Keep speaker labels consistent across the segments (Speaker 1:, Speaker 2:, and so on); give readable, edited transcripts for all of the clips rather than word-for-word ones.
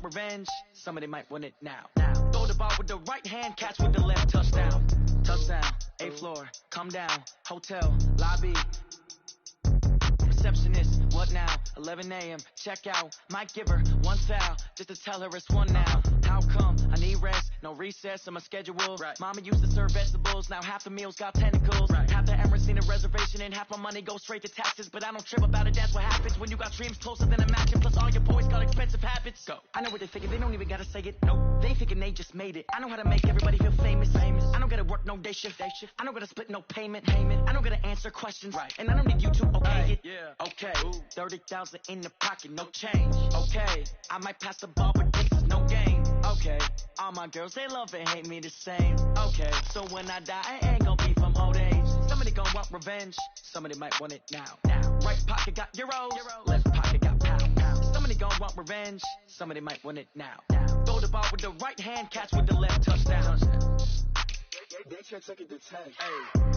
Speaker 1: want revenge, somebody might want it now. Throw the ball with the right hand, catch with the left, touchdown. Touchdown, 8th floor, come down, hotel, lobby. Receptionist, what now? 11 a.m., check out. Might give her one foul, just to tell her it's one now. How come? I need rest, no recess on my schedule. Right. Mama used to serve vegetables, now half the meals got tentacles. Right. Half the Emirates seen a reservation and half my money goes straight to taxes. But I don't trip about it, that's what happens when you got dreams closer than a mansion. Plus all your boys got expensive habits. Go. I know what they thinking, they don't even gotta say it. Nope. They thinking they just made it. I know how to make everybody feel famous. I don't gotta work no day shift. I don't gotta split no payment. I don't gotta answer questions. Right. And I don't need you to okay it. Yeah. Okay, 30,000 in the pocket, no change. Okay, I might pass the ball, but this is no game. Okay, all my girls, they love and hate me the same. Okay, so when I die, I ain't gonna be from old age. Somebody gonna want revenge, somebody might want it now. Right pocket got euros, left pocket got pounds. Somebody gonna want revenge, somebody might want it now. Throw the ball with the right hand, catch with the left, touchdown. They can't take it to 10. Hey.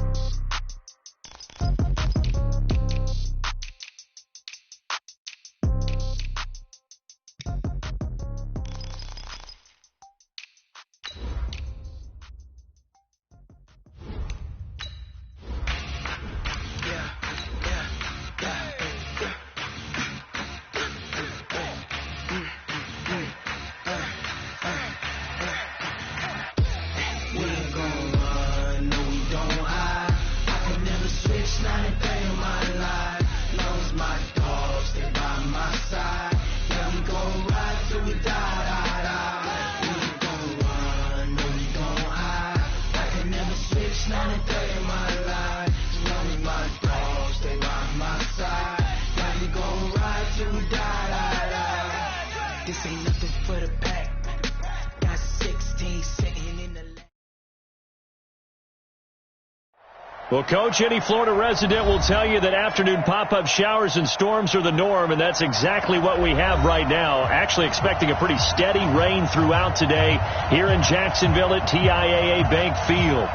Speaker 2: Well, Coach, any Florida resident will tell you that afternoon pop-up showers and storms are the norm, and that's exactly what we have right now. Actually expecting a pretty steady rain throughout today here in Jacksonville at TIAA Bank Field.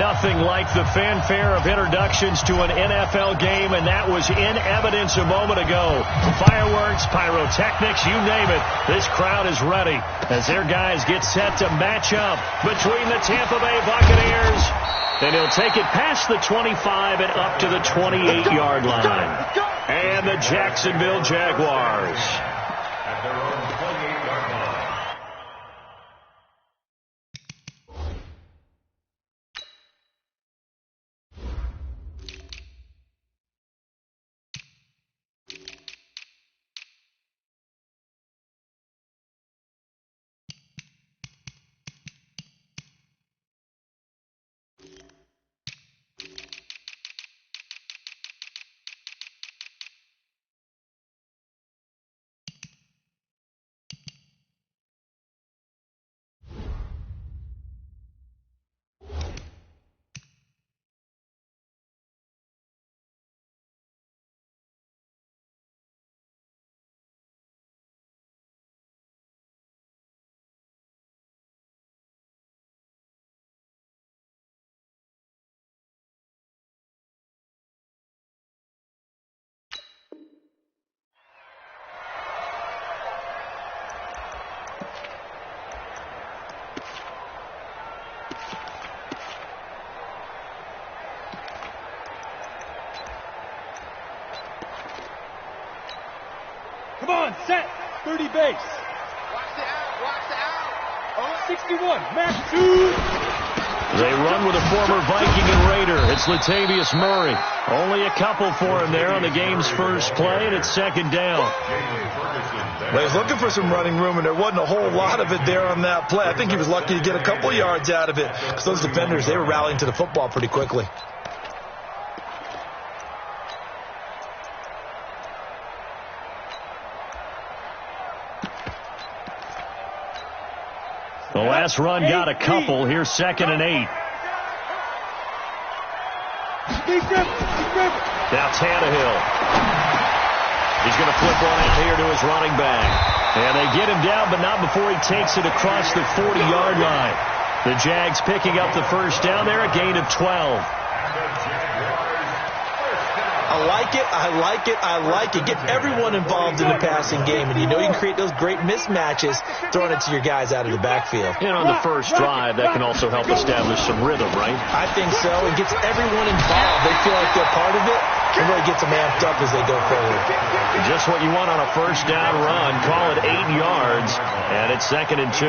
Speaker 2: Nothing like the fanfare of introductions to an NFL game, and that was in evidence a moment ago. Fireworks, pyrotechnics, you name it. This crowd is ready as their guys get set to match up between the Tampa Bay Buccaneers. And he'll take it past the 25 and up to the 28-yard line. And the Jacksonville Jaguars.
Speaker 3: At their own 28-yard line.
Speaker 4: Come on, set. 30 base.
Speaker 5: Watch the out. Watch the out.
Speaker 4: 61. Match 2.
Speaker 2: They run with a former Viking and Raider. It's Latavius Murray. Only a couple for him there on the game's first play, and it's second down.
Speaker 6: Well, he's looking for some running room, and there wasn't a whole lot of it there on that play. I think he was lucky to get a couple yards out of it because those defenders, they were rallying to the football pretty quickly.
Speaker 2: The last run got a couple. Here's 2nd and 8. Now Tannehill. He's going to flip one out here to his running back. And they get him down, but not before he takes it across the 40-yard line. The Jags picking up the first down there, a gain of 12.
Speaker 6: I like it. I like it. I like it. Get everyone involved in the passing game, and you know you can create those great mismatches throwing it to your guys out of the backfield.
Speaker 2: And on the first drive, that can also help establish some rhythm, right?
Speaker 6: I think so. It gets everyone involved. They feel like they're part of it, and really gets them amped up as they go forward.
Speaker 2: Just what you want on a first down run. Call it 8 yards, and it's 2nd and 2.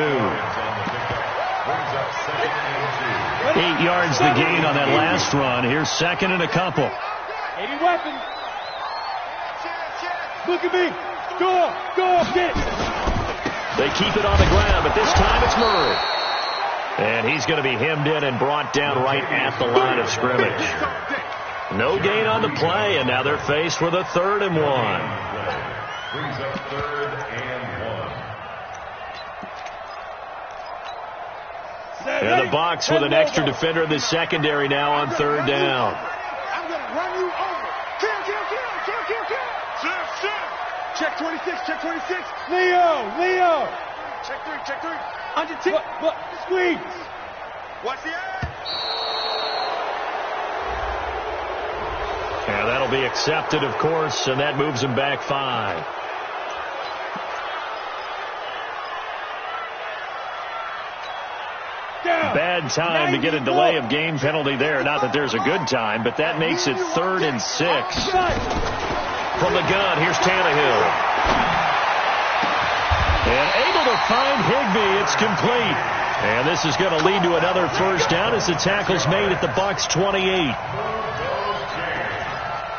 Speaker 2: 8 yards the gain on that last run. Here's 2nd and a couple.
Speaker 4: 80 weapons. Look at me. Go, get it.
Speaker 2: They keep it on the ground, but this time it's Murray. And he's going to be hemmed in and brought down right at the line of scrimmage. No gain on the play, and now they're faced with a 3rd and 1.
Speaker 3: Brings up 3rd and 1.
Speaker 2: In the box with an extra defender in the secondary now on 3rd down.
Speaker 5: I'm going to run you over. Kill. Check 26, check 26.
Speaker 4: Leo.
Speaker 5: Check 3.
Speaker 4: Under 10. Squeeze.
Speaker 5: Watch the edge.
Speaker 2: And that'll be accepted, of course, and that moves him back 5. Bad time to get a delay of game penalty there. Not that there's a good time, but that makes it 3rd and 6. From the gun, here's Tannehill. And able to find Higbee. It's complete. And this is going to lead to another first down as the tackle's made at the Bucs 28.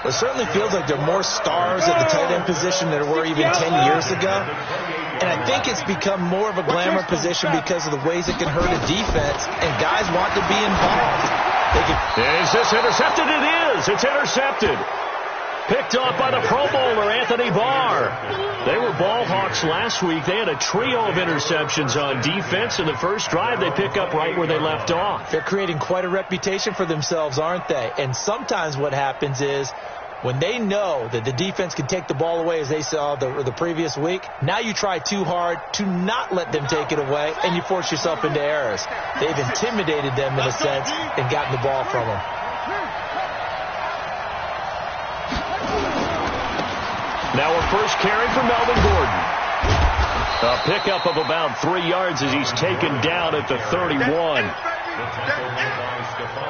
Speaker 6: It certainly feels like there are more stars at the tight end position than there were even 10 years ago. And I think it's become more of a glamour position because of the ways it can hurt a defense, and guys want to be involved.
Speaker 2: Is this intercepted? It is. It's intercepted. Picked off by the Pro Bowler, Anthony Barr. They were ball hawks last week. They had a trio of interceptions on defense. In the first drive, they pick up right where they left off.
Speaker 6: They're creating quite a reputation for themselves, aren't they? And sometimes what happens is when they know that the defense can take the ball away, as they saw the previous week, now you try too hard to not let them take it away, and you force yourself into errors. They've intimidated them in a sense and gotten the ball from them.
Speaker 2: Now a first carry for Melvin Gordon. A pickup of about 3 yards as he's taken down at the 31.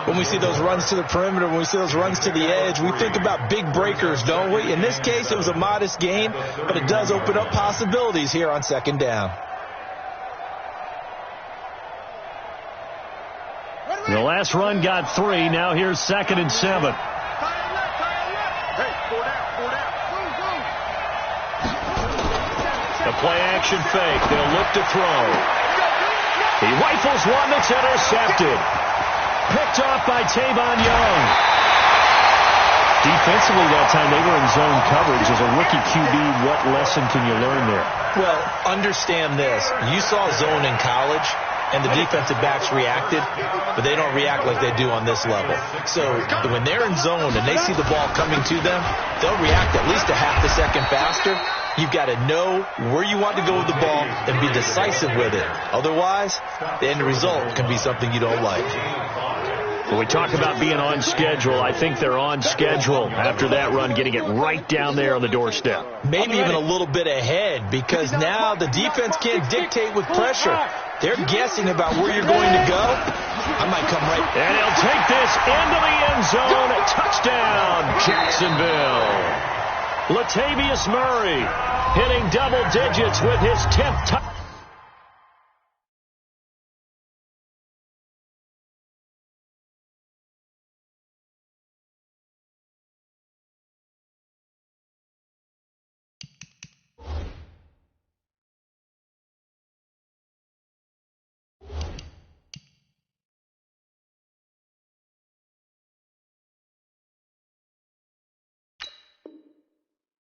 Speaker 6: When we see those runs to the perimeter, when we see those runs to the edge, we think about big breakers, don't we? In this case, it was a modest gain, but it does open up possibilities here on 2nd down.
Speaker 2: The last run got 3. Now here's 2nd and 7. The play-action fake. They'll look to throw. He rifles one that's intercepted. Picked off by Tavon Young. Defensively that time, they were in zone coverage. As a rookie QB, what lesson can you learn there?
Speaker 6: Well, understand this. You saw zone in college, and the defensive backs reacted, but they don't react like they do on this level. So when they're in zone and they see the ball coming to them, they'll react at least a half a second faster. You've got to know where you want to go with the ball and be decisive with it. Otherwise, the end result can be something you don't like.
Speaker 2: When we talk about being on schedule, I think they're on schedule after that run, getting it right down there on the doorstep.
Speaker 6: Maybe even a little bit ahead, because now the defense can't dictate with pressure. They're guessing about where you're going to go. I might come right.
Speaker 2: And he'll take this into the end zone. Touchdown, Jacksonville. Latavius Murray hitting double digits with his 10th touchdown.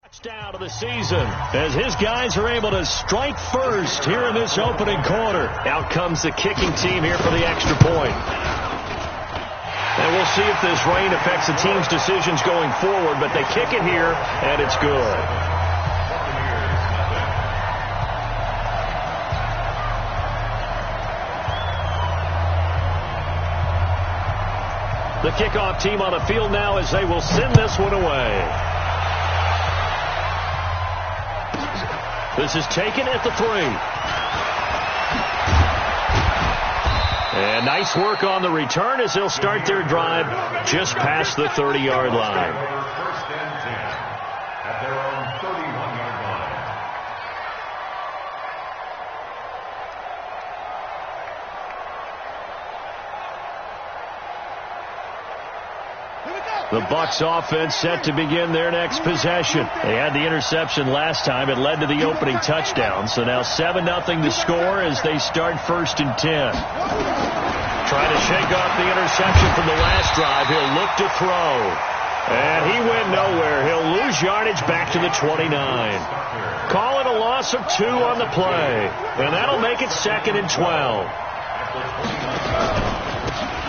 Speaker 2: Touchdown of the season as his guys are able to strike first here in this opening quarter. Out comes the kicking team here for the extra point. And we'll see if this rain affects the team's decisions going forward, but they kick it here, and it's good. The The kickoff team on the field now as they will send this one away. This is taken at the 3. And nice work on the return as they'll start their drive just past the 30-yard line.
Speaker 3: First and 10 at their own 31-yard line.
Speaker 2: The Bucs offense set to begin their next possession. They had the interception last time. It led to the opening touchdown. So now 7-0 to score as they start 1st and 10. Trying to shake off the interception from the last drive. He'll look to throw. And he went nowhere. He'll lose yardage back to the 29. Call it a loss of 2 on the play. And that'll make it 2nd and 12.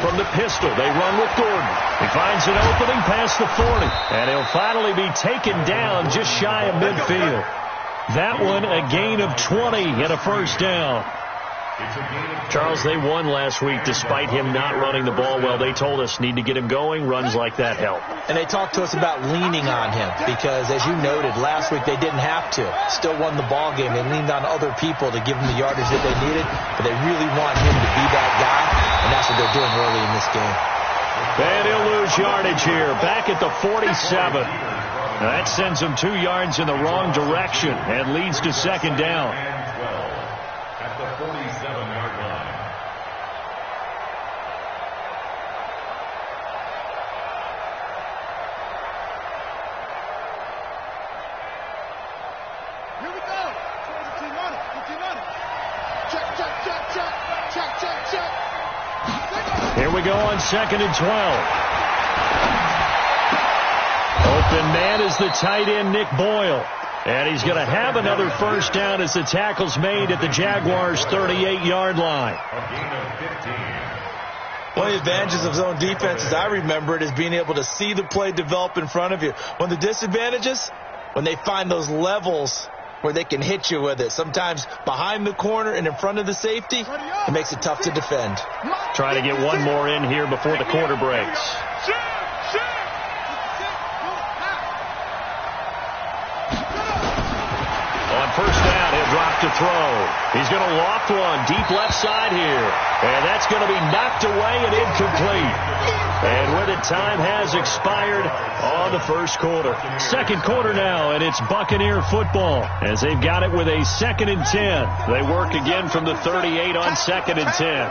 Speaker 2: From the pistol, they run with Gordon. He finds an opening past the 40. And he'll finally be taken down just shy of midfield. That one a gain of 20 and a 1st down. Charles, they won last week despite him not running the ball well. They told us need to get him going. Runs like that help.
Speaker 6: And they talked to us about leaning on him because, as you noted, last week they didn't have to. Still won the ball game. They leaned on other people to give them the yardage that they needed, but they really want him to be that guy, and that's what they're doing early in this game.
Speaker 2: And he'll lose yardage here, back at the 47. That sends him 2 yards in the wrong direction and leads to 2nd down.
Speaker 3: At the 47-yard line.
Speaker 5: Here we go. Team on it. Check, check, check, check. Check, check, check.
Speaker 2: Here we go on 2nd and 12. Open man is the tight end, Nick Boyle. And he's going to have another 1st down as the tackle's made at the Jaguars' 38-yard line.
Speaker 3: A gain of 15.
Speaker 6: One of the advantages of zone defense, as I remember it, is being able to see the play develop in front of you. One of the disadvantages, when they find those levels where they can hit you with it. Sometimes behind the corner and in front of the safety, it makes it tough to defend.
Speaker 2: Trying to get one more in here before the quarter breaks. On 1st down, he'll drop to throw. He's going to loft one deep left side here. And that's going to be knocked away and incomplete. And with it, time has expired on the 1st quarter. 2nd quarter now, and it's Buccaneer football as they've got it with a 2nd and 10. They work again from the 38 on 2nd and 10.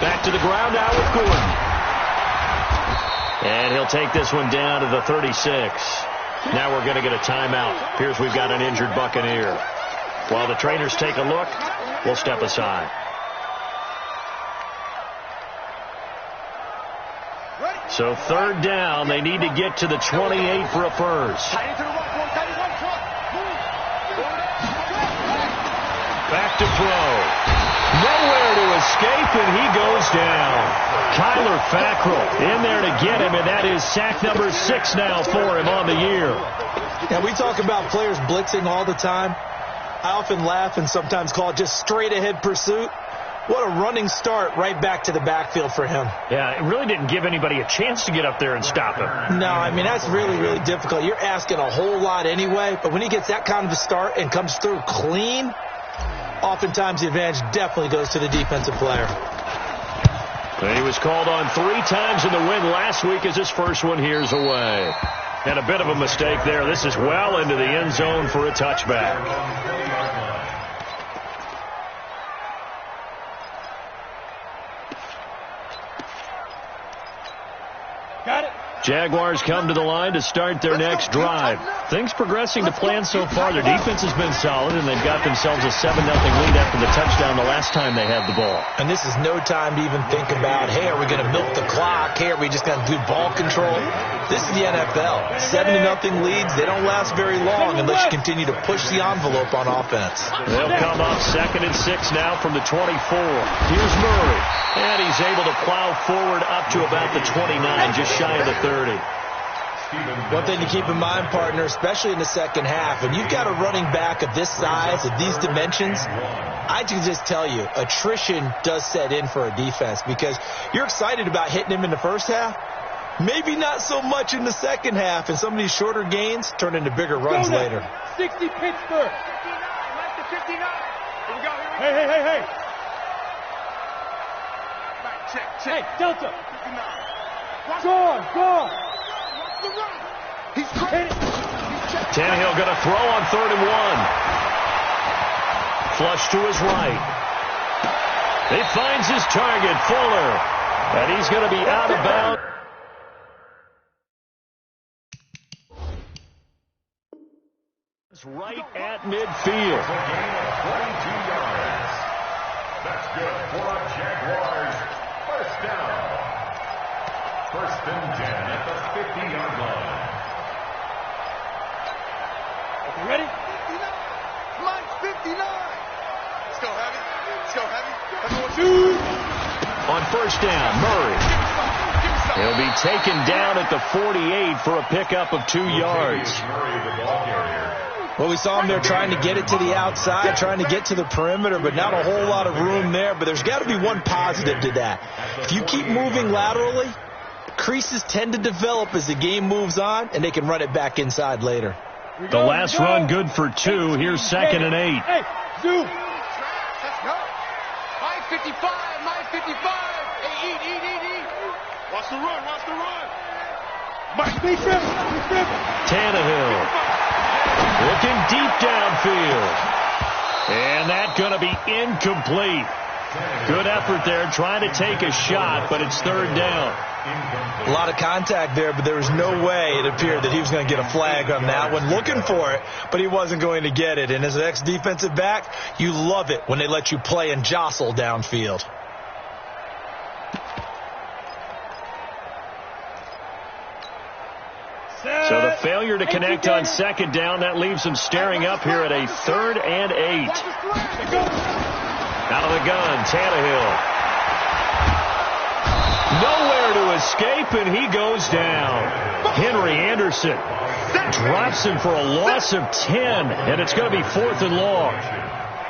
Speaker 2: Back to the ground now with Gordon. And he'll take this one down to the 36. Now we're going to get a timeout. Here's we've got an injured Buccaneer. While the trainers take a look, we'll step aside. So 3rd down, they need to get to the 28 for a 1st. Back to throw. Nowhere to escape, and he goes down. Kyler Fackrell in there to get him, and that is sack number 6 now for him on the year.
Speaker 6: And we talk about players blitzing all the time. I often laugh and sometimes call it just straight-ahead pursuit. What a running start right back to the backfield for him.
Speaker 2: Yeah, it really didn't give anybody a chance to get up there and stop him.
Speaker 6: No, I mean, that's really, really difficult. You're asking a whole lot anyway, but when he gets that kind of a start and comes through clean, oftentimes the advantage definitely goes to the defensive player.
Speaker 2: And he was called on 3 times in the win last week as his first one here's away. And a bit of a mistake there. This is well into the end zone for a touchback.
Speaker 4: Got it.
Speaker 2: Jaguars come to the line to start their next drive. Things progressing to plan so far. Their defense has been solid, and they've got themselves a 7-0 lead after the touchdown the last time they had the ball.
Speaker 6: And this is no time to even think about, hey, are we going to milk the clock? Hey, are we just going to do ball control? This is the NFL. 7-0 leads, they don't last very long unless you continue to push the envelope on offense.
Speaker 2: They'll come up 2nd and 6 now from the 24. Here's Murray. And he's able to plow forward up to about the 29, just shy of the 30.
Speaker 6: One thing to keep in mind, partner, especially in the second half, when you've got a running back of this size, of these dimensions, I can just tell you, attrition does set in for a defense because you're excited about hitting him in the first half. Maybe not so much in the second half, and some of these shorter gains turn into bigger runs later.
Speaker 4: 60 Pittsburgh.
Speaker 5: 59. Here we go.
Speaker 4: Hey.
Speaker 5: Check.
Speaker 4: Hey, Delta.
Speaker 5: 59.
Speaker 4: Go on.
Speaker 5: He's great.
Speaker 2: Tannehill going to throw on 3rd and 1. Flush to his right. He finds his target, Fuller, and he's going to be out of bounds. Right at midfield.
Speaker 3: It's a gain of 22 yards. That's good for a Jaguars first down. 1st and 10 at the 50-yard line.
Speaker 4: You ready?
Speaker 5: 59. Mike, 59. Let's go, Heavy.
Speaker 2: On 1st down, Murray. He'll be taken down at the 48 for a pickup of 2 yards.
Speaker 3: Murray, the ball carrier.
Speaker 6: Well, we saw him there trying to get it to the outside, trying to get to the perimeter, but not a whole lot of room there. But there's got to be one positive to that. If you keep moving laterally, creases tend to develop as the game moves on, and they can run it back inside later.
Speaker 2: The last run good for 2. Here's 2nd and 8.
Speaker 4: Hey, zoom.
Speaker 5: Let's go. Mike 55. Hey, eat. Watch the run.
Speaker 4: Mike, be tripping.
Speaker 2: Tannehill looking deep downfield. And that's going to be incomplete. Good effort there trying to take a shot, but it's 3rd down.
Speaker 6: A lot of contact there, but there was no way it appeared that he was going to get a flag on that one. Looking for it, but he wasn't going to get it. And as an ex-defensive back, you love it when they let you play and jostle downfield.
Speaker 2: So the failure to connect on 2nd down, that leaves him staring up here at a 3rd and 8. Out of the gun, Tannehill. Nowhere to escape, and he goes down. Henry Anderson drops him for a loss of 10, and it's going to be 4th and long.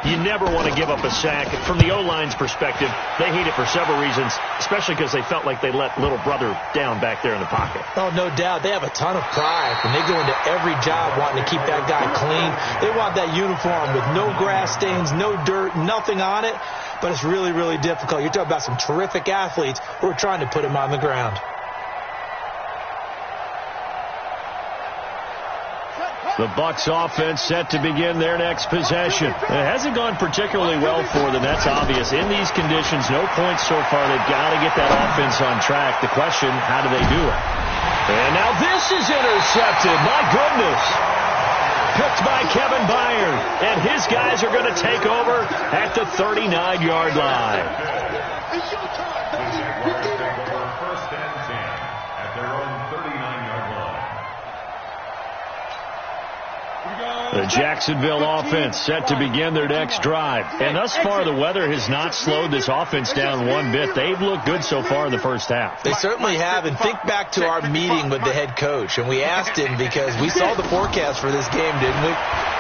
Speaker 2: You never want to give up a sack. From the O-line's perspective, they hate it for several reasons, especially because they felt like they let little brother down back there in the pocket.
Speaker 6: Oh, no doubt. They have a ton of pride. When they go into every job wanting to keep that guy clean, they want that uniform with no grass stains, no dirt, nothing on it. But it's really, really difficult. You're talking about some terrific athletes who are trying to put him on the ground.
Speaker 2: The Bucs offense set to begin their next possession. It hasn't gone particularly well for them. That's obvious. In these conditions, no points so far. They've got to get that offense on track. The question, how do they do it? And now this is intercepted. My goodness. Picked by Kevin Byard. And his guys are going to take over at the 39-yard line.
Speaker 5: It's your time.
Speaker 3: The Jaguars take over 1st and 10 at their own 39-yard line.
Speaker 2: The Jacksonville offense set to begin their next drive. And thus far, the weather has not slowed this offense down one bit. They've looked good so far in the first half.
Speaker 6: They certainly have. And think back to our meeting with the head coach. And we asked him because we saw the forecast for this game, didn't we?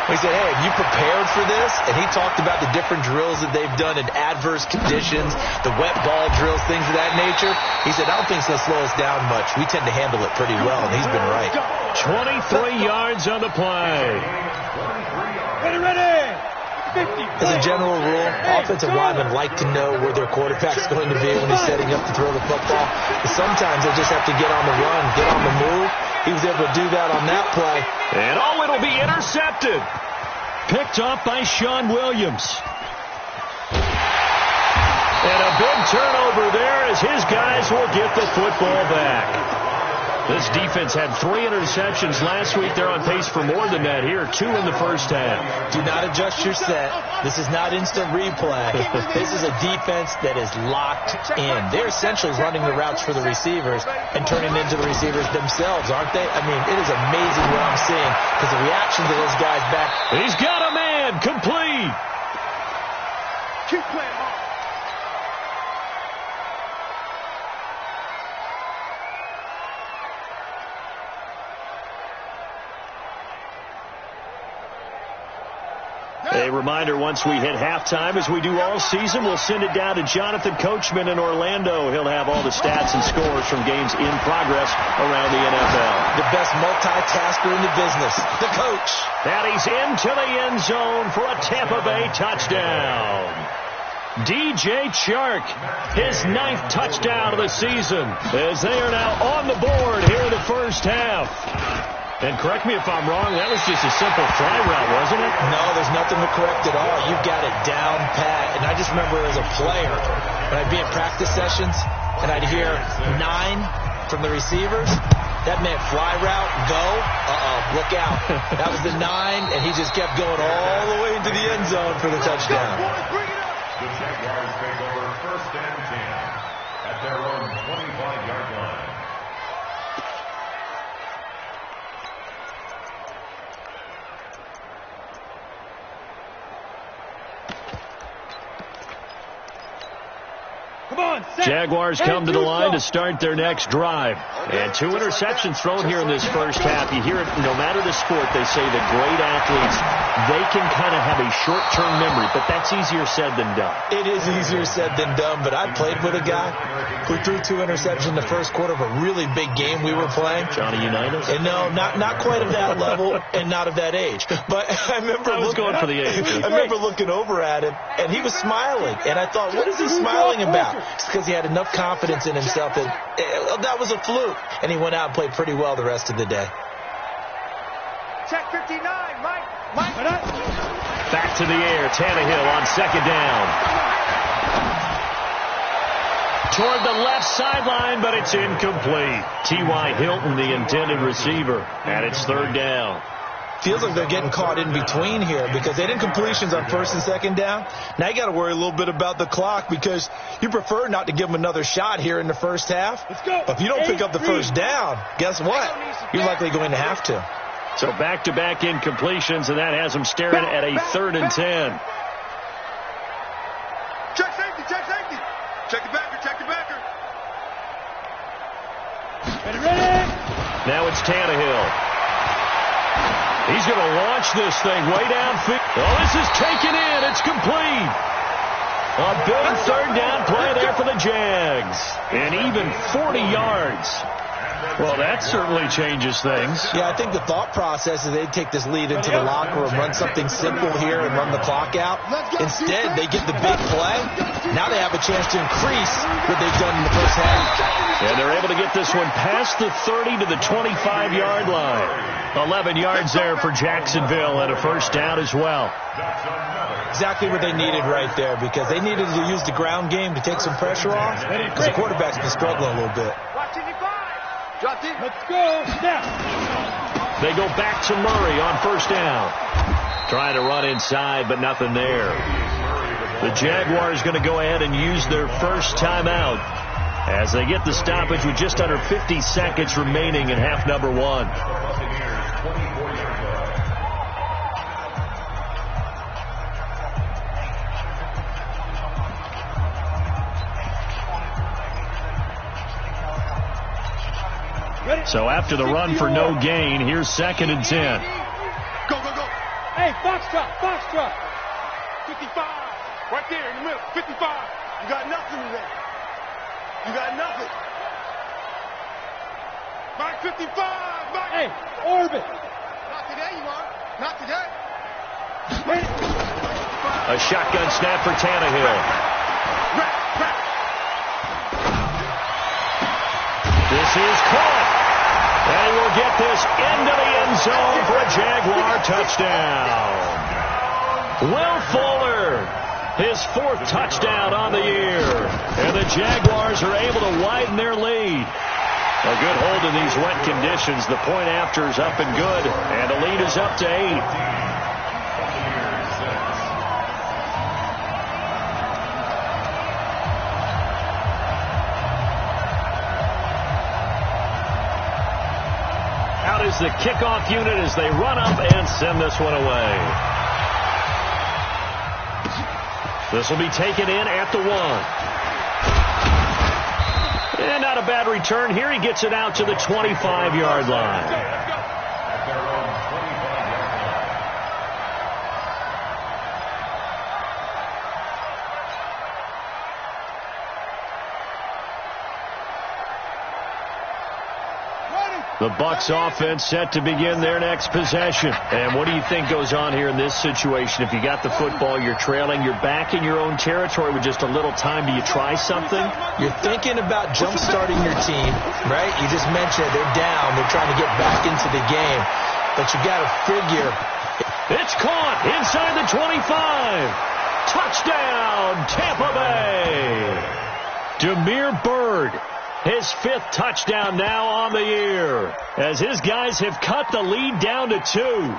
Speaker 6: We said, hey, have you prepared for this? And he talked about the different drills that they've done in adverse conditions, the wet ball drills, things of that nature. He said, I don't think it's going to slow us down much. We tend to handle it pretty well, and he's been right.
Speaker 2: 23 yards on the play.
Speaker 4: Ready. 50.
Speaker 6: As a general rule, offensive linemen like to know where their quarterback's going to be when he's setting up to throw the football. But sometimes they just have to get on the run, get on the move. He was able to do that on that play.
Speaker 2: And it'll be intercepted. Picked off by Sean Williams. And a big turnover there as his guys will get the football back. This defense had 3 interceptions last week. They're on pace for more than that here. 2 in the first half.
Speaker 6: Do not adjust your set. This is not instant replay. This is a defense that is locked in. They're essentially running the routes for the receivers and turning into the receivers themselves, aren't they? I mean, it is amazing what I'm seeing because the reaction to those guys back.
Speaker 2: He's got a man complete.
Speaker 5: Keep playing hard.
Speaker 2: A reminder, once we hit halftime, as we do all season, we'll send it down to Jonathan Coachman in Orlando. He'll have all the stats and scores from games in progress around the NFL.
Speaker 6: The best multitasker in the business, the coach.
Speaker 2: And he's into the end zone for a Tampa Bay touchdown. DJ Chark, his 9th touchdown of the season, as they are now on the board here in the first half. And correct me if I'm wrong, that was just a simple fly route, wasn't it?
Speaker 6: No, there's nothing to correct at all. You've got it down pat. And I just remember as a player, when I'd be in practice sessions, and I'd hear 9 from the receivers, that meant fly route, go, look out. That was the 9, and he just kept going all the way into the end zone for the touchdown.
Speaker 3: The Jaguars take over 1st and 10 at their own 25-yard line.
Speaker 2: Jaguars come to the line to start their next drive. And 2 interceptions thrown here in this first half. You hear it, no matter the sport, they say that great athletes, they can kind of have a short-term memory, but that's easier said than done.
Speaker 6: It is easier said than done, but I played with a guy who threw 2 interceptions in the first quarter of a really big game we were playing.
Speaker 2: Johnny Unitas?
Speaker 6: And no, not quite of that level and not of that age. But I remember
Speaker 2: going for the age.
Speaker 6: I remember looking over at him, and he was smiling. And I thought, what is he smiling about? It's because he had enough confidence in himself that was a fluke. And he went out and played pretty well the rest of the day.
Speaker 5: Check 59, Mike.
Speaker 2: Back to the air, Tannehill on 2nd down. Toward the left sideline, but it's incomplete. T.Y. Hilton, the intended receiver, and it's 3rd down.
Speaker 6: Feels like they're getting caught in between here because they didn't completions on 1st and 2nd down. Now you got to worry a little bit about the clock because you prefer not to give them another shot here in the first half.
Speaker 4: Let's go.
Speaker 6: But if you don't pick up the 1st down, guess what? You're likely going to have to.
Speaker 2: So back-to-back incompletions, and that has them staring at a 3rd and 10.
Speaker 5: Check safety. Check the backer.
Speaker 4: Ready?
Speaker 2: Now it's Tannehill. He's going to launch this thing way downfield. Oh, this is taken in. It's complete. A big 3rd down play there for the Jags. And even 40 yards. Well, that certainly changes things.
Speaker 6: Yeah, I think the thought process is they'd take this lead into the locker room, run something simple here and run the clock out. Instead, they get the big play. Now they have a chance to increase what they've done in the first half.
Speaker 2: And they're able to get this one past the 30 to the 25-yard line. 11 yards there for Jacksonville and a 1st down as well.
Speaker 6: Exactly what they needed right there because they needed to use the ground game to take some pressure off because the quarterback's been struggling a little bit.
Speaker 4: Let's go. Snap.
Speaker 2: They go back to Murray on 1st down. Trying to run inside, but nothing there. The Jaguars going to go ahead and use their first timeout as they get the stoppage with just under 50 seconds remaining in half number 1. So after the run for no gain, here's 2nd and 10.
Speaker 5: Go.
Speaker 4: Hey, Foxtrot.
Speaker 5: 55. Right there in the middle. 55. You got nothing today. You got nothing. Mike 55. Mike.
Speaker 4: Hey, orbit.
Speaker 5: Not today, you are. Not today.
Speaker 2: A shotgun snap for Tannehill. This is caught. And he will get this into the end zone for a Jaguar touchdown. Will Fuller, his 4th touchdown on the year. And the Jaguars are able to widen their lead. A good hold in these wet conditions. The point after is up and good. And the lead is up to 8. Is the kickoff unit as they run up and send this one away. This will be taken in at the 1. And not a bad return here. He gets it out to the 25-yard line. The Bucs offense set to begin their next possession. And what do you think goes on here in this situation? If you got the football, you're trailing, you're back in your own territory with just a little time. Do you try something?
Speaker 6: You're thinking about jump-starting your team, right? You just mentioned they're down. They're trying to get back into the game. But you got to figure.
Speaker 2: It's caught inside the 25. Touchdown, Tampa Bay. Damiere Byrd. His 5th touchdown now on the year, as his guys have cut the lead down to 2.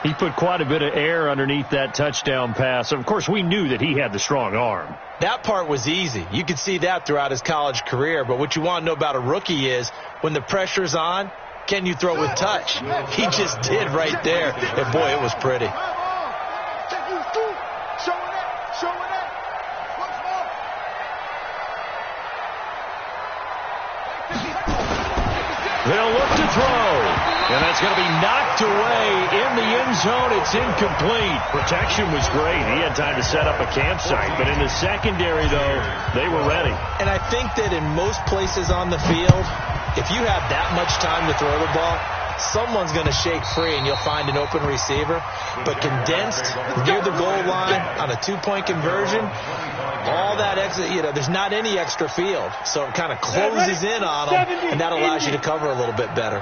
Speaker 2: He put quite a bit of air underneath that touchdown pass. Of course, we knew that he had the strong arm.
Speaker 6: That part was easy. You could see that throughout his college career. But what you want to know about a rookie is when the pressure's on, can you throw with touch? He just did right there. And, boy, it was pretty.
Speaker 2: They'll look to throw. And that's going to be knocked away in the end zone. It's incomplete. Protection was great. He had time to set up a campsite. But in the secondary, though, they were ready.
Speaker 6: And I think that in most places on the field, if you have that much time to throw the ball, someone's going to shake free and you'll find an open receiver. But condensed near the goal line on a 2-point conversion, all that extra, there's not any extra field. So it kind of closes in on them, and that allows you to cover a little bit better.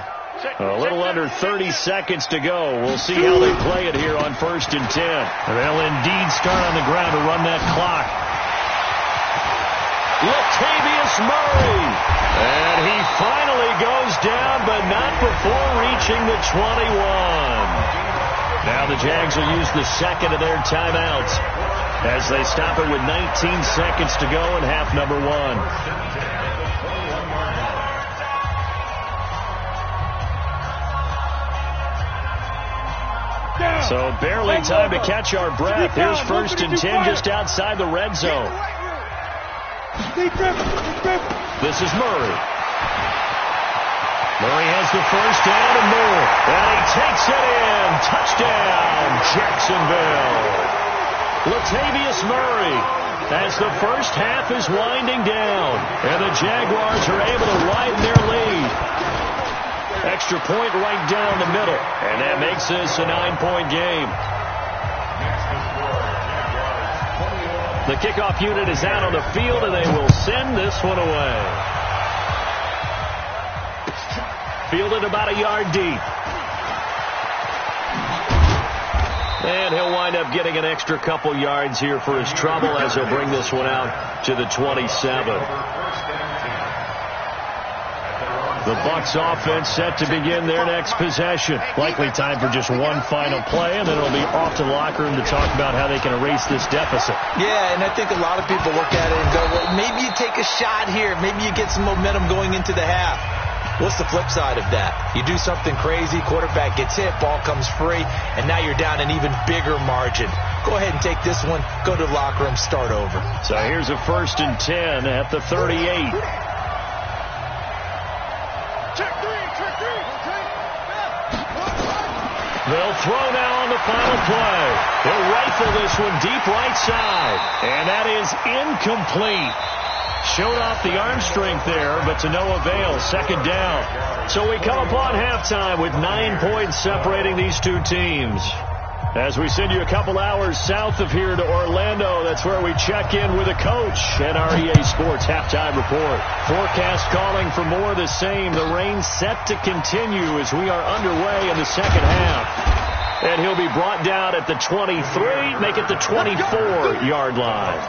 Speaker 2: A little under 30 seconds to go. We'll see how they play it here on 1st and 10. They'll indeed start on the ground to run that clock. Latavius Murray. And he finally goes down, but not before reaching the 21. Now the Jags will use the second of their timeouts as they stop it with 19 seconds to go in half number 1. So barely time to catch our breath. Here's 1st and 10 just outside the red zone. This is Murray. Murray has the first down and more. And he takes it in. Touchdown, Jacksonville. Latavius Murray as the first half is winding down. And the Jaguars are able to widen their lead. Extra point right down the middle. And that makes this a 9-point game. The kickoff unit is out on the field, and they will send this one away. Fielded about a yard deep. And he'll wind up getting an extra couple yards here for his trouble as he'll bring this one out to the 27. The Bucs offense set to begin their next possession. Likely time for just one final play, and then it'll be off to the locker room to talk about how they can erase this deficit.
Speaker 6: Yeah, and I think a lot of people look at it and go, well, maybe you take a shot here. Maybe you get some momentum going into the half. What's the flip side of that? You do something crazy, quarterback gets hit, ball comes free, and now you're down an even bigger margin. Go ahead and take this one, go to the locker room, start over.
Speaker 2: So here's a 1st and 10 at the 38. They'll throw now on the final play. They'll rifle this one deep right side. And that is incomplete. Showed off the arm strength there, but to no avail. 2nd down. So we come upon halftime with 9 points separating these two teams. As we send you a couple hours south of here to Orlando, that's where we check in with a coach and our EA Sports halftime report. Forecast calling for more of the same. The rain set to continue as we are underway in the second half. And he'll be brought down at the 23, make it the 24-yard line.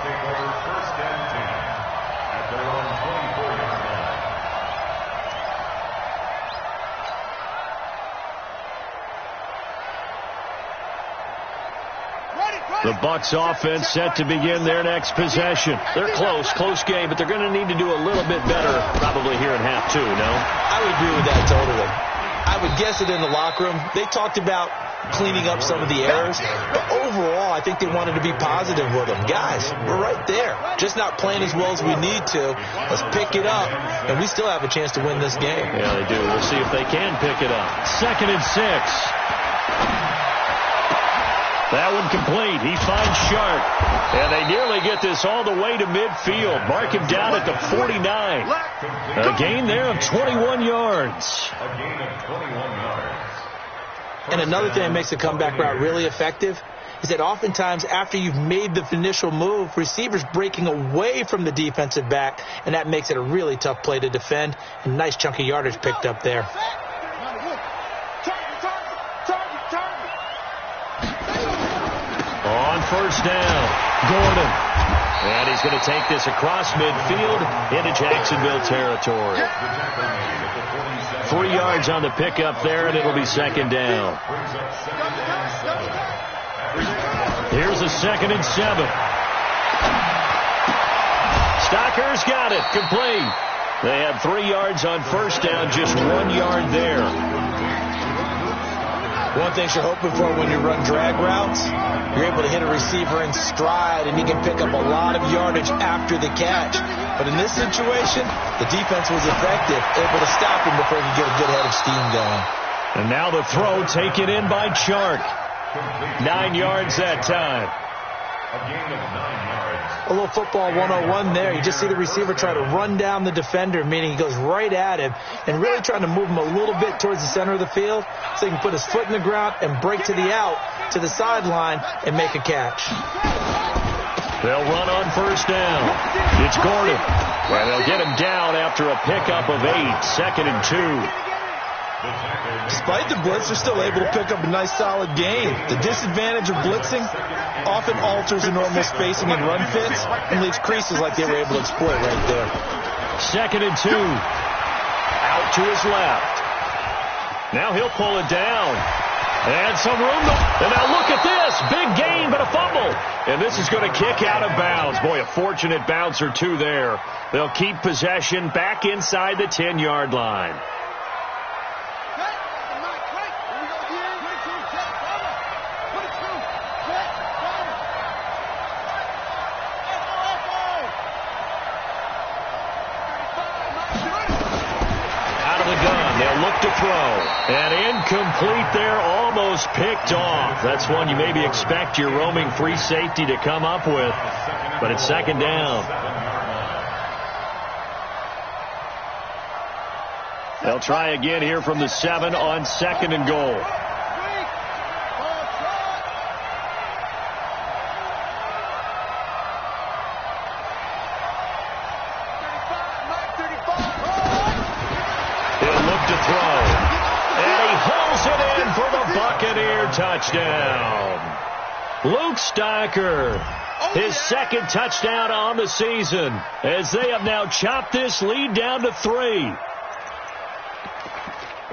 Speaker 2: The Bucs offense set to begin their next possession. They're close game, but they're going to need to do a little bit better probably here in half 2, no?
Speaker 6: I would agree with that totally. I would guess it in the locker room. They talked about cleaning up some of the errors, but overall I think they wanted to be positive with them. Guys, we're right there. Just not playing as well as we need to. Let's pick it up, and we still have a chance to win this game.
Speaker 2: Yeah, they do. We'll see if they can pick it up. 2nd and 6. That one complete. He finds Sharp. And they nearly get this all the way to midfield. Mark him down at the 49. A gain there of 21 yards.
Speaker 3: A gain of 21 yards.
Speaker 6: And another thing that makes the comeback route really effective is that oftentimes after you've made the initial move, receivers breaking away from the defensive back, and that makes it a really tough play to defend. A nice chunk of yardage picked up there.
Speaker 2: On first down, Gordon. And he's going to take this across midfield into Jacksonville territory. 3 yards on the pickup there, and it'll be second down. Here's a 2nd and 7. Stocker's got it. Complete. They had 3 yards on first down, just 1 yard there.
Speaker 6: One thing you're hoping for when you run drag routes, you're able to hit a receiver in stride, and he can pick up a lot of yardage after the catch. But in this situation, the defense was effective, able to stop him before he could get a good head of steam going.
Speaker 2: And now the throw taken in by Chark. 9 yards that time.
Speaker 3: A gain of 9 yards.
Speaker 6: A little football 101 there. You just see the receiver try to run down the defender, meaning he goes right at him and really trying to move him a little bit towards the center of the field so he can put his foot in the ground and break to the out, to the sideline, and make a catch.
Speaker 2: They'll run on first down. It's Gordon. And they'll get him down after a pickup of 8. 2nd and 2.
Speaker 6: Despite the blitz, they're still able to pick up a nice solid gain. The disadvantage of blitzing often alters the normal spacing and run fits and leaves creases like they were able to exploit right there.
Speaker 2: 2nd and 2. Out to his left. Now he'll pull it down. And some room. And now look at this. Big gain, but a fumble. And this is going to kick out of bounds. Boy, a fortunate bounce or two there. They'll keep possession back inside the 10-yard line. To throw. And incomplete there, almost picked off. That's one you maybe expect your roaming free safety to come up with. But it's second down. They'll try again here from the 7 on 2nd and goal. Touchdown. Luke Stocker, his 2nd touchdown on the season, as they have now chopped this lead down to 3.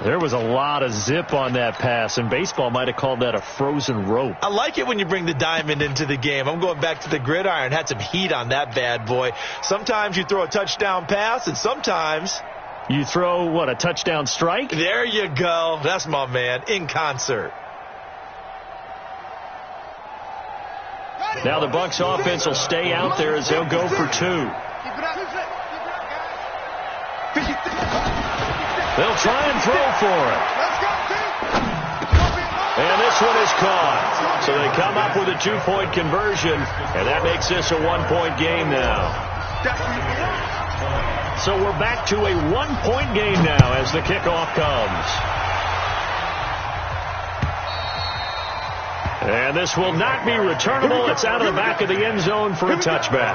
Speaker 2: There was a lot of zip on that pass, and baseball might have called that a frozen rope.
Speaker 6: I like it when you bring the diamond into the game. I'm going back to the gridiron. Had some heat on that bad boy. Sometimes you throw a touchdown pass, and sometimes
Speaker 2: you throw, what, a touchdown strike?
Speaker 6: There you go. That's my man, in concert.
Speaker 2: Now the Bucs offense will stay out there as they'll go for 2. They'll try and throw for it. And this one is caught. So they come up with a 2-point conversion, and that makes this a 1-point game now. So we're back to a 1-point game now as the kickoff comes. And this will not be returnable. It's out of the back of the end zone for a touchback.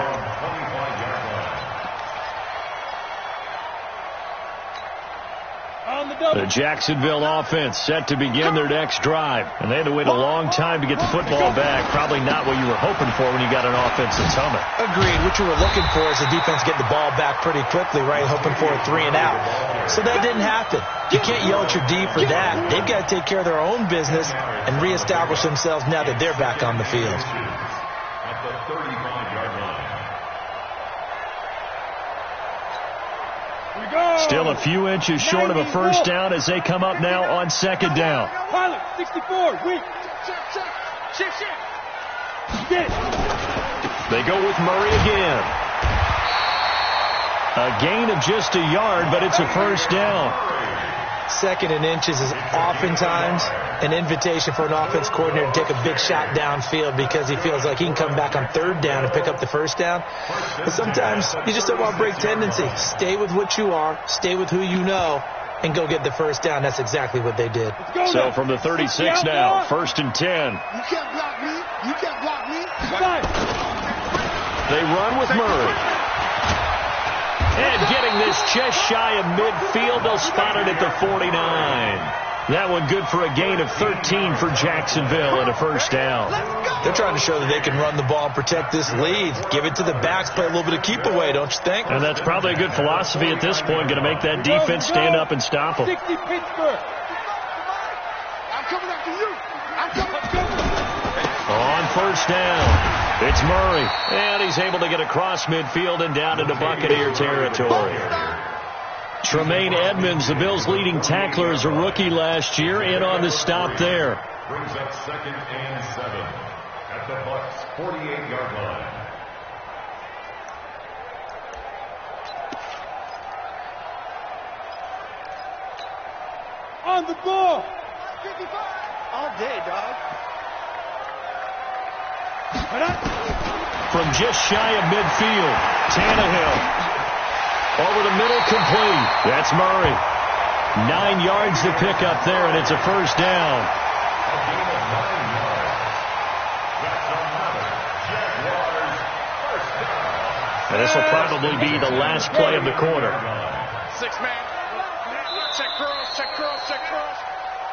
Speaker 2: The Jacksonville offense set to begin their next drive. And they had to wait a long time to get the football back. Probably not what you were hoping for when you got an offense that's humming.
Speaker 6: Agreed. What you were looking for is the defense getting the ball back pretty quickly, right? Hoping for a 3 and out. So that didn't happen. You can't yell at your D for that. They've got to take care of their own business and reestablish themselves now that they're back on the field.
Speaker 3: At the 35-yard line.
Speaker 2: Still a few inches short of a first down as they come up now on 2nd down.
Speaker 4: Pilot, 64, weak.
Speaker 2: They go with Murray again. A gain of just a yard, but it's a first down.
Speaker 6: 2nd and inches is oftentimes an invitation for an offense coordinator to take a big shot downfield because he feels like he can come back on 3rd down and pick up the 1st down. But sometimes you just don't want to break tendency. Stay with what you are, stay with who you know, and go get the 1st down. That's exactly what they did.
Speaker 2: So from the 36 now, 1st and 10.
Speaker 5: You can't block me. You can't block me.
Speaker 2: They run with Murray. And getting this just shy of midfield, they'll spot it at the 49. That one good for a gain of 13 for Jacksonville and a 1st down.
Speaker 6: They're trying to show that they can run the ball and protect this lead. Give it to the backs, play a little bit of keep away, don't you think?
Speaker 2: And that's probably a good philosophy at this point, going to make that defense stand up and stop them.
Speaker 4: 60 Pittsburgh.
Speaker 5: I'm coming after you. I'm coming.
Speaker 2: On 1st down, it's Murray, and he's able to get across midfield and down into Buccaneer territory. Tremaine Edmonds, the Bills' leading tackler as a rookie last year, in on the stop there.
Speaker 3: Brings up 2nd and 7 at the Bucs' 48-yard line.
Speaker 4: On the ball.
Speaker 5: 55. All day, dog.
Speaker 2: From just shy of midfield, Tannehill. Over the middle, complete. That's Murray. 9 yards to pick up there, and it's a 1st down.
Speaker 3: A gain of 9 yards. That's another Jaguars 1st down.
Speaker 2: And this will probably be the last play of the quarter.
Speaker 5: 6-man. Check cross, check cross, check cross.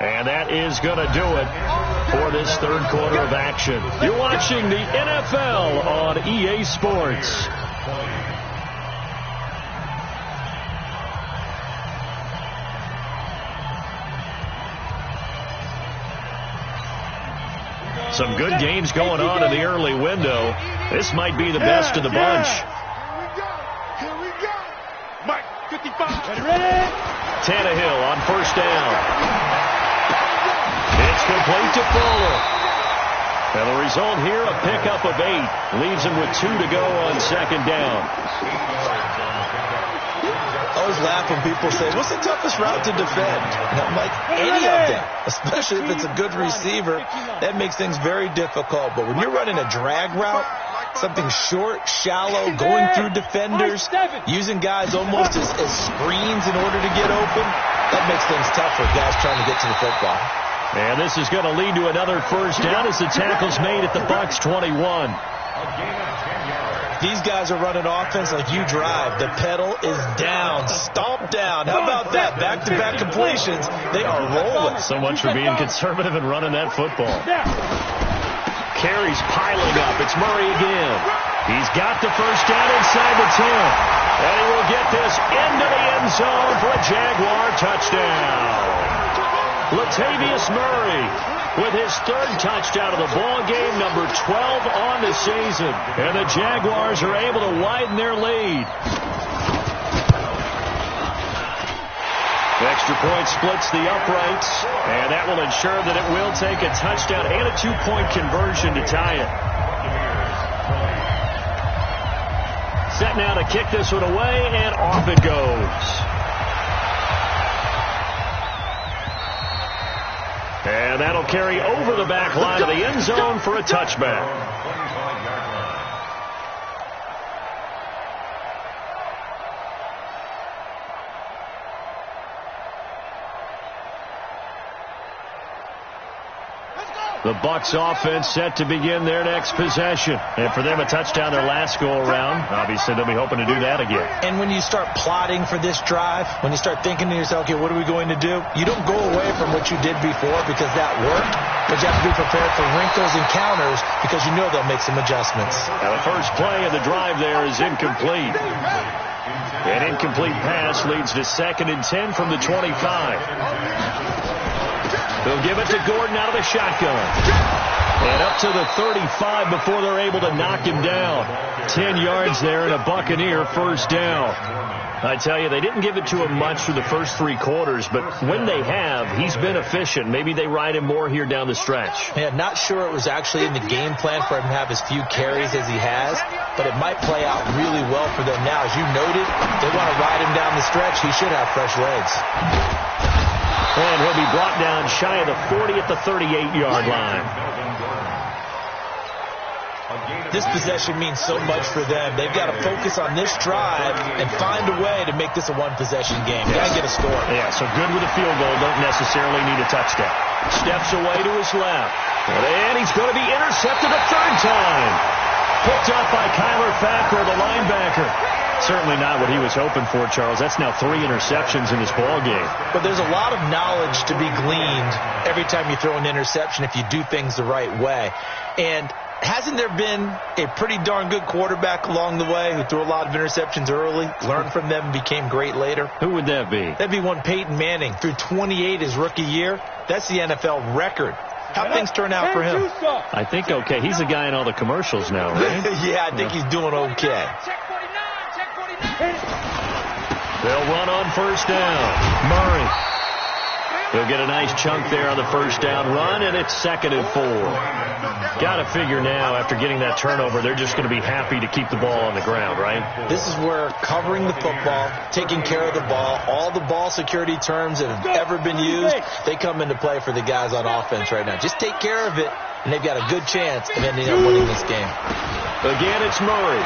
Speaker 2: And that is going to do it for this 3rd quarter of action. You're watching the NFL on EA Sports. Some good games going on in the early window. This might be the best of the bunch.
Speaker 5: Here we go. Mike, 55.
Speaker 4: Ready?
Speaker 2: Tannehill on 1st down. It's complete to Fuller. And the result here, a pickup of 8. Leaves him with 2 to go on 2nd down.
Speaker 6: I always laugh when people say, what's the toughest route to defend? And I'm like, any of them, especially if it's a good receiver. That makes things very difficult. But when you're running a drag route, something short, shallow, going through defenders, using guys almost as screens in order to get open, that makes things tough for guys trying to get to the football.
Speaker 2: And this is going to lead to another 1st down as the tackle's made at the Bucs 21.
Speaker 6: These guys are running offense like you drive. The pedal is down, stomp down. How about that? Back-to-back completions. They are rolling.
Speaker 2: So much for being conservative and running that football. Carries piling up. It's Murray again. He's got the 1st down inside the 10. And he will get this into the end zone for a Jaguar touchdown. Latavius Murray with his 3rd touchdown of the ball game, number 12 on the season. And the Jaguars are able to widen their lead. The extra point splits the uprights, and that will ensure that it will take a touchdown and a 2-point conversion to tie it. Set now to kick this one away, and off it goes. And that'll carry over the back line of the end zone for a touchback. The Bucs offense set to begin their next possession. And for them, a touchdown their last go-around. Obviously, they'll be hoping to do that again.
Speaker 6: And when you start plotting for this drive, when you start thinking to yourself, okay, what are we going to do? You don't go away from what you did before because that worked, but you have to be prepared for wrinkles and counters because you know they'll make some adjustments.
Speaker 2: Now, the first play of the drive there is incomplete. An incomplete pass leads to 2nd and 10 from the 25. They'll give it to Gordon out of the shotgun. And up to the 35 before they're able to knock him down. 10 yards there and a Buccaneer 1st down. I tell you, they didn't give it to him much through the first 3 quarters, but when they have, he's been efficient. Maybe they ride him more here down the stretch.
Speaker 6: Yeah, not sure it was actually in the game plan for him to have as few carries as he has, but it might play out really well for them now. As you noted, they want to ride him down the stretch. He should have fresh legs.
Speaker 2: And he'll be brought down shy of the 40 at the 38-yard line.
Speaker 6: This possession means so much for them. They've got to focus on this drive and find a way to make this a one-possession game. Got to get a score.
Speaker 2: Yeah, so good with a field goal. Don't necessarily need a touchdown. Steps away to his left. And he's going to be intercepted a third time. Picked up by Kyler Fackrell, the linebacker. Certainly not what he was hoping for, Charles. That's now 3 interceptions in this ball game.
Speaker 6: But there's a lot of knowledge to be gleaned every time you throw an interception if you do things the right way. And hasn't there been a pretty darn good quarterback along the way who threw a lot of interceptions early, learned from them, and became great later?
Speaker 2: Who would that be?
Speaker 6: That'd be one Peyton Manning. Threw 28 his rookie year. That's the NFL record. How'd things turn out for him?
Speaker 2: I think okay. He's a guy in all the commercials now, right?
Speaker 6: Yeah, I think he's doing okay.
Speaker 2: They'll run on first down. Murray. He'll get a nice chunk there on the first down run, and it's 2nd and 4. Got to figure now, after getting that turnover, they're just going to be happy to keep the ball on the ground, right?
Speaker 6: This is where covering the football, taking care of the ball, all the ball security terms that have ever been used, they come into play for the guys on offense right now. Just take care of it, and they've got a good chance of ending up winning this game.
Speaker 2: Again, it's Murray.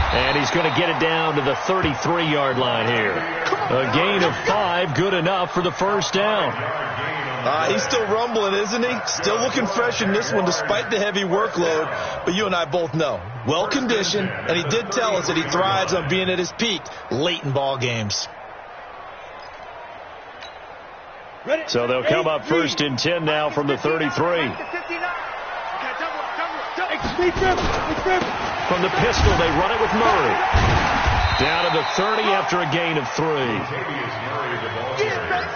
Speaker 2: And he's going to get it down to the 33-yard line here. A gain of 5, good enough for the first down.
Speaker 6: He's still rumbling, isn't he? Still looking fresh in this one despite the heavy workload. But you and I both know, well-conditioned, and he did tell us that he thrives on being at his peak late in ball games.
Speaker 2: So they'll come up 1st and 10 now from the 33. From the pistol, they run it with Murray. Down to the 30 after a gain of 3.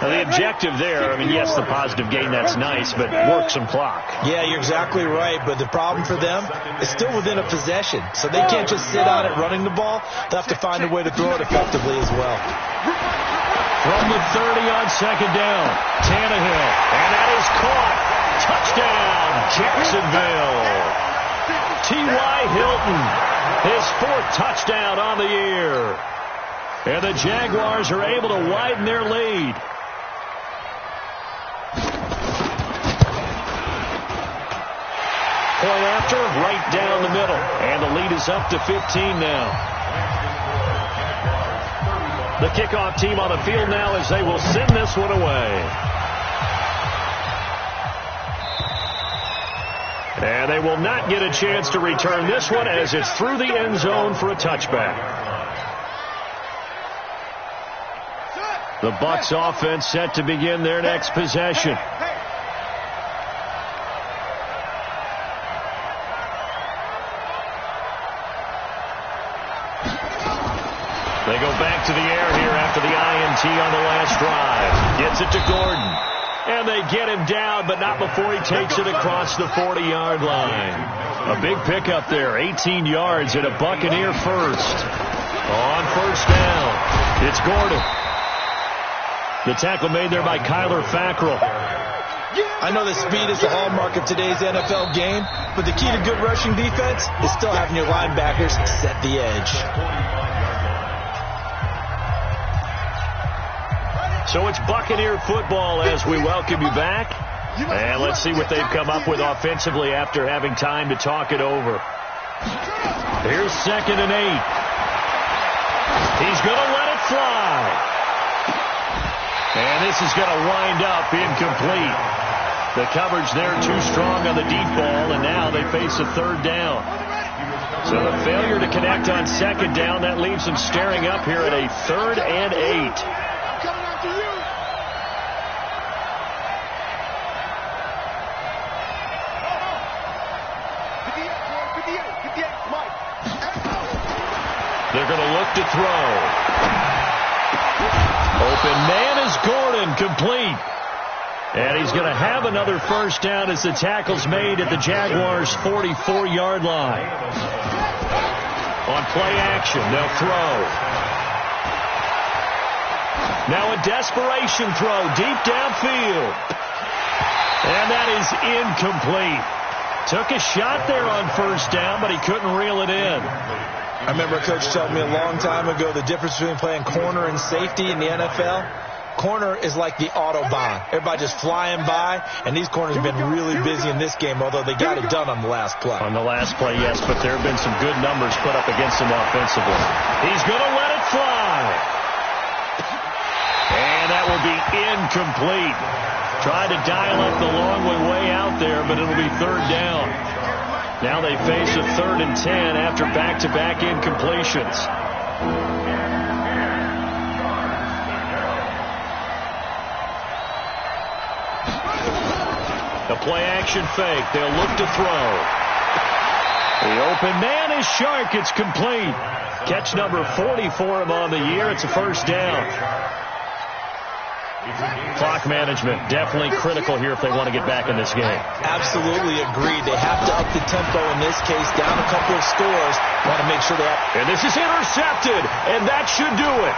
Speaker 2: Now, the objective there, I mean, yes, the positive gain, that's nice, but work some clock.
Speaker 6: Yeah, you're exactly right, but the problem for them is still within a possession, so they can't just sit on it running the ball. They'll have to find a way to throw it effectively as well.
Speaker 2: From the 30 on 2nd down, Tannehill, and that is caught. Touchdown, Jacksonville. T.Y. Hilton, his 4th touchdown on the year. And the Jaguars are able to widen their lead. Point after, right down the middle. And the lead is up to 15 now. The kickoff team on the field now as they will send this one away. And they will not get a chance to return this one as it's through the end zone for a touchback. The Bucs offense set to begin their next possession. They go back to the air here after the INT on the last drive. Gets it to Gordon. And they get him down, but not before he takes it across the 40-yard line. A big pickup there, 18 yards and a Buccaneer first. On first down, it's Gordon. The tackle made there by Kyler Fackrell.
Speaker 6: I know that speed is the hallmark of today's NFL game, but the key to good rushing defense is still having your linebackers set the edge.
Speaker 2: So it's Buccaneer football as we welcome you back. And let's see what they've come up with offensively after having time to talk it over. Here's 2nd and 8. He's going to let it fly. And this is going to wind up incomplete. The coverage there too strong on the deep ball, and now they face a 3rd down. So the failure to connect on 2nd down, that leaves them staring up here at a 3rd and 8. They're going to look to throw. Open man is Gordon, complete. And he's going to have another first down as the tackle's made at the Jaguars' 44-yard line. On play action, they'll throw. Now a desperation throw deep downfield. And that is incomplete. Took a shot there on first down, but he couldn't reel it in.
Speaker 6: I remember a coach telling me a long time ago the difference between playing corner and safety in the NFL. Corner is like the Autobahn. Everybody just flying by, and these corners have been really busy in this game, although they got it done on the last play.
Speaker 2: On the last play, yes, but there have been some good numbers put up against him offensively. He's going to let it fly. And that will be incomplete. Tried to dial up the long way out there, but it'll be third down. Now they face a 3rd and 10 after back-to-back incompletions. The play-action fake. They'll look to throw. The open man is Shark. It's complete. Catch number 40 for him on the year. It's a first down. Clock management definitely critical here if they want to get back in this game.
Speaker 6: Absolutely agreed. They have to up the tempo in this case, down a couple of scores. Want to make sure they have.
Speaker 2: And this is intercepted, and that should do it.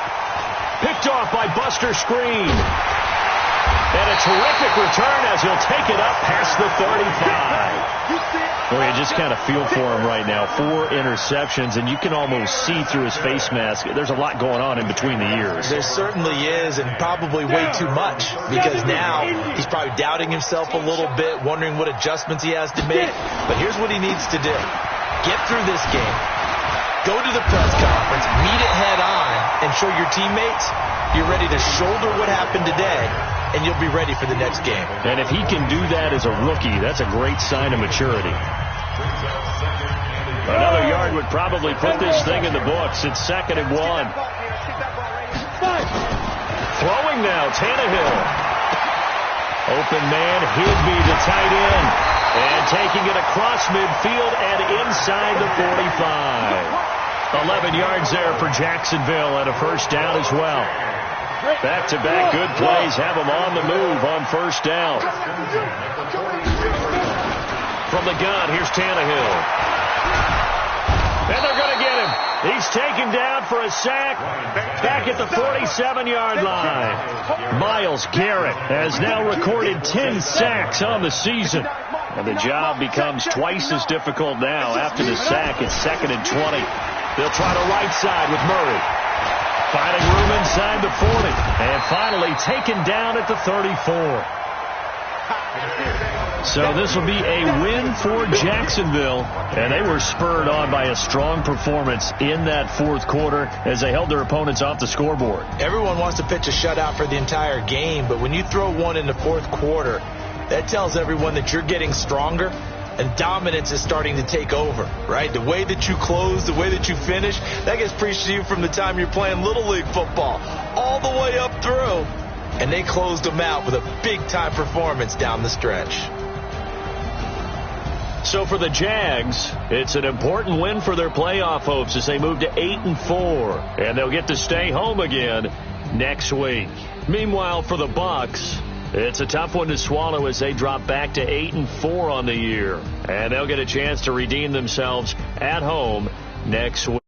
Speaker 2: Picked off by Buster Screen. And a terrific return as he'll take it up past the 35. Well, you just kind of feel for him right now. 4 interceptions, and you can almost see through his face mask. There's a lot going on in between the ears.
Speaker 6: There certainly is, and probably way too much, because now he's probably doubting himself a little bit, wondering what adjustments he has to make. But here's what he needs to do. Get through this game. Go to the press conference, meet it head on, and show your teammates you're ready to shoulder what happened today, and you'll be ready for the next game.
Speaker 2: And if he can do that as a rookie, that's a great sign of maturity. Another yard would probably put this thing in the books. It's 2nd and 1. Throwing now, Tannehill. Open man, Higbee, the tight end. And taking it across midfield and inside the 45. 11 yards there for Jacksonville and a first down as well. Back-to-back good plays have them on the move on first down. From the gun, here's Tannehill. And they're going to get him. He's taken down for a sack back at the 47-yard line. Myles Garrett has now recorded 10 sacks on the season. And the job becomes twice as difficult now. After the sack, it's 2nd and 20. They'll try the right side with Murray. Finding room inside the 40. And finally taken down at the 34. So this will be a win for Jacksonville. And they were spurred on by a strong performance in that 4th quarter as they held their opponents off the scoreboard.
Speaker 6: Everyone wants to pitch a shutout for the entire game, but when you throw one in the 4th quarter, that tells everyone that you're getting stronger. And dominance is starting to take over, right? The way that you close, the way that you finish, that gets preached to you from the time you're playing Little League football all the way up through. And they closed them out with a big-time performance down the stretch.
Speaker 2: So for the Jags, it's an important win for their playoff hopes as they move to 8-4. And they'll get to stay home again next week. Meanwhile, for the Bucs, it's a tough one to swallow as they drop back to 8-4 on the year. And they'll get a chance to redeem themselves at home next week.